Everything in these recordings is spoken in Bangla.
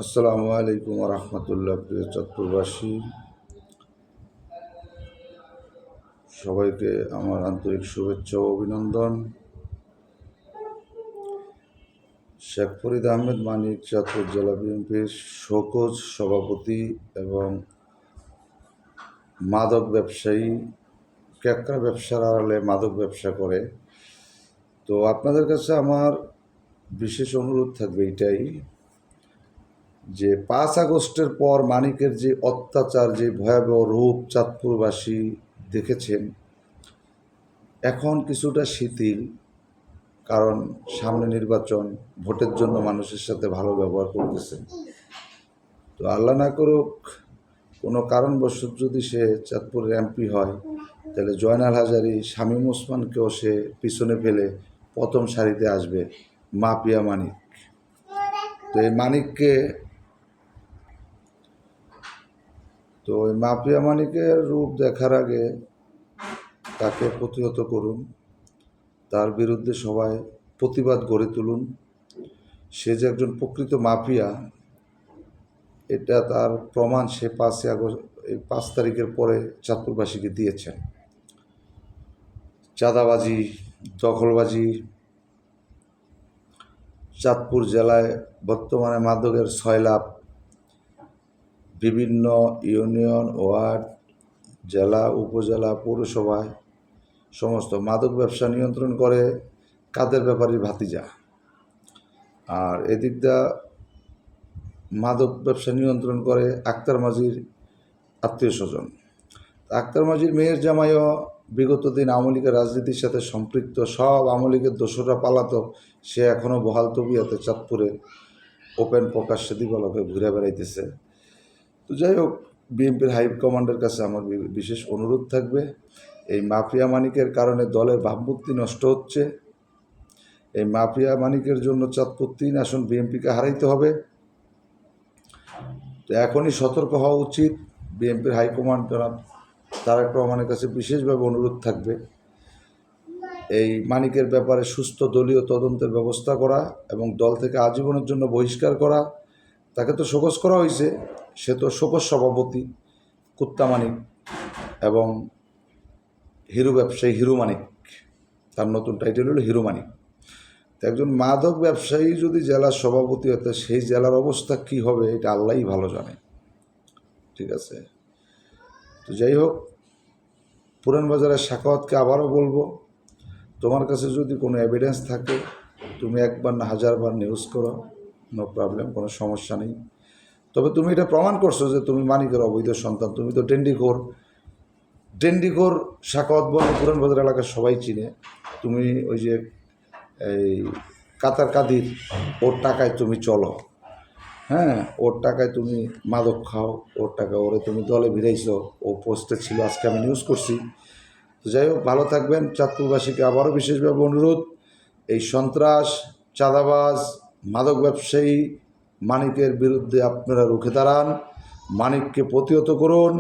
আসসালামু আলাইকুম রহমতুল্লাহ। প্রিয় চাঁদপুরবাসী, সবাইকে আমার আন্তরিক শুভেচ্ছা ও অভিনন্দন। শেখ ফরিদ আহমেদ মানিক চাঁদপুর জেলা বিএনপির শোকজ সভাপতি এবং মাদক ব্যবসায়ী, ক্যাকড়া ব্যবসার আড়ালে মাদক ব্যবসা করে। তো আপনাদের কাছে আমার বিশেষ অনুরোধ থাকবে এটাই যে 5 আগস্টের পর মানিকের যে অত্যাচার, যে ভয়াবহ রূপ চাঁদপুরবাসী দেখেছেন, এখন কিছুটা শিথিল, কারণ সামনে নির্বাচন, ভোটের জন্য মানুষের সাথে ভালো ব্যবহার করতেছে। তো আল্লাহ না করুক কোনো কারণবশত যদি সে চাঁদপুরের এমপি হয়, তাহলে জয়নাল হাজারী, শামীম ওসমানকেও সে পিছনে ফেলে প্রথম সারিতে আসবে মাফিয়া মানিক। তো এই মানিককে, তো ওই মাফিয়া মানিকের রূপ দেখার আগে তাকে প্রতিহত করুন, তার বিরুদ্ধে সবাই প্রতিবাদ গড়ে তুলুন। সে যে একজন প্রকৃত মাফিয়া, এটা তার প্রমাণ সে 5 তারিখের পরে চাঁদপুরবাসীকে দিয়েছেন। চাঁদাবাজি, দখলবাজি, চাঁদপুর জেলায় বর্তমানে মাদকের সয়লাব, বিভিন্ন ইউনিয়ন, ওয়ার্ড, জেলা, উপজেলা, পৌরসভায় সমস্ত মাদক ব্যবসা নিয়ন্ত্রণ করে কাদের ব্যাপারী ভাতিজা, আর এদিকটা মাদক ব্যবসা নিয়ন্ত্রণ করে আক্তার মাঝির আত্মীয় স্বজন। আক্তার মাঝির মেয়ের জামাইও বিগত দিন আওয়ামী লীগের রাজনীতির সাথে সম্পৃক্ত। সব আওয়ামী লীগের দোসররা পালাতক, সে এখনও বহাল তবিয়াতে চাঁদপুরে ওপেন প্রকাশ্যে দিবালকে ঘুরে বেড়াইতেছে। তো যাই হোক, বিএনপির হাই কমান্ডের কাছে আমার বিশেষ অনুরোধ থাকবে, এই মাফিয়া মানিকের কারণে দলের ভাবমূর্তি নষ্ট হচ্ছে। এই মাফিয়া মানিকের জন্য চাঁদপুর 3 আসন বিএনপিকে হারাইতে হবে। তো এখনই সতর্ক হওয়া উচিত। বিএনপির হাইকমান্ড জনাব তারেক রহমানের কাছে বিশেষভাবে অনুরোধ থাকবে, এই মানিকের ব্যাপারে সুস্থ দলীয় তদন্তের ব্যবস্থা করা এবং দল থেকে আজীবনের জন্য বহিষ্কার করা। তাকে তো শোকজ করা হয়েছে, সে তো শোকজ সভাপতি কুত্তা মানিক এবং হিরো ব্যবসায়ী হিরো মানিক, তার নতুন টাইটেল হলো হিরো মানিক। তো একজন মাদক ব্যবসায়ী যদি জেলার সভাপতি হতে, সেই জেলার অবস্থা কি হবে এটা আল্লাহই ভালো জানে। ঠিক আছে, তো যাই হোক, পুরান বাজারের সাখাওয়াতকে আবারও বলবো, তোমার কাছে যদি কোনো এভিডেন্স থাকে, তুমি 1 বার না 1000 বার নিউজ করো, নো প্রবলেম, কোনো সমস্যা নেই। তবে তুমি এটা প্রমাণ করছো যে তুমি মানিকের অবৈধ সন্তান। তুমি তো ডেন্ডিখোর সাখাওয়াত বলে পুরান বাজার এলাকার সবাই চিনে। তুমি ওই যে এই কাতার কাদির, ওর টাকায় তুমি চলো, হ্যাঁ, ওর টাকায় তুমি মাদক খাও, ওর টাকা ওরে তুমি দলে ভিড়াইছো, ও পোস্টে ছিল, আজকে আমি নিউজ করছি। তো যাই হোক, ভালো থাকবেন। চাঁদপুরবাসীকে আবারও বিশেষভাবে অনুরোধ, এই সন্ত্রাস, চাঁদাবাজ, মাদক ব্যবসায়ী মানিকের বিরুদ্ধে আপনারা রুখে দাঁড়ান, মানিককে প্রতিহত করুন।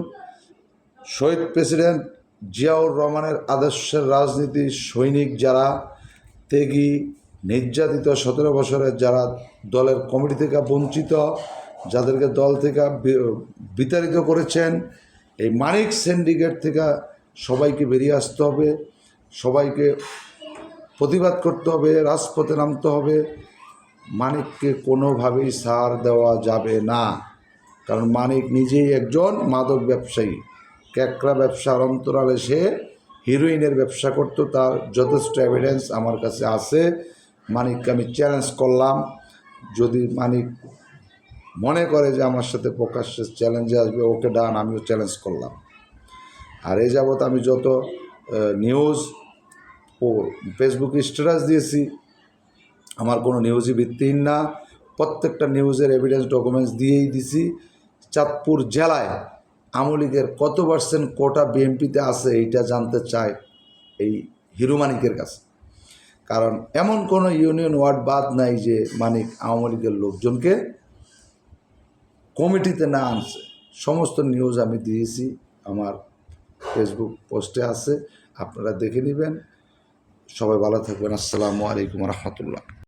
শহীদ প্রেসিডেন্ট জিয়াউর রহমানের আদর্শের রাজনীতির সৈনিক যারা, ত্যাগী, নির্যাতিত 17 বছরের যারা দলের কমিটি থেকে বঞ্চিত, যাদেরকে দল থেকে বিতাড়িত করেছেন, এই মানিক সিন্ডিকেট থেকে সবাইকে বেরিয়ে আসতে হবে, সবাইকে প্রতিবাদ করতে হবে, রাজপথে নামতে হবে। মানিককে কোনোভাবেই ছাড় দেওয়া যাবে না, কারণ মানিক নিজেই একজন মাদক ব্যবসায়ী। ক্যাকড়া ব্যবসার অন্তরালে সে হিরোইনের ব্যবসা করতো, তার যথেষ্ট এভিডেন্স আমার কাছে আছে। মানিককে আমি চ্যালেঞ্জ করলাম, যদি মানিক মনে করে যে আমার সাথে প্রকাশ্যে চ্যালেঞ্জে আসবে, ওকে ডান, আমিও চ্যালেঞ্জ করলাম। আর এই যাবৎ আমি যত নিউজ ও ফেসবুকে স্ট্যাটাস দিয়েছি, আমার কোনো নিউজই ভিত্তিহীন না, প্রত্যেকটা নিউজের এভিডেন্স ডকুমেন্টস দিয়েই দিছি। চাঁদপুর জেলায় আওয়ামী লীগের কত % কোটা বিএনপিতে আছে এইটা জানতে চায় এই হিরো মানিকের কাছে, কারণ এমন কোনো ইউনিয়ন ওয়ার্ড বাদ নাই যে মানিক আওয়ামী লীগের লোকজনকে কমিটিতে না আনছে। সমস্ত নিউজ আমি দিয়েছি, আমার ফেসবুক পোস্টে আছে, আপনারা দেখে নেবেন। সবাই ভালো থাকবেন। আসসালামু আলাইকুম রহমতুল্লাহ।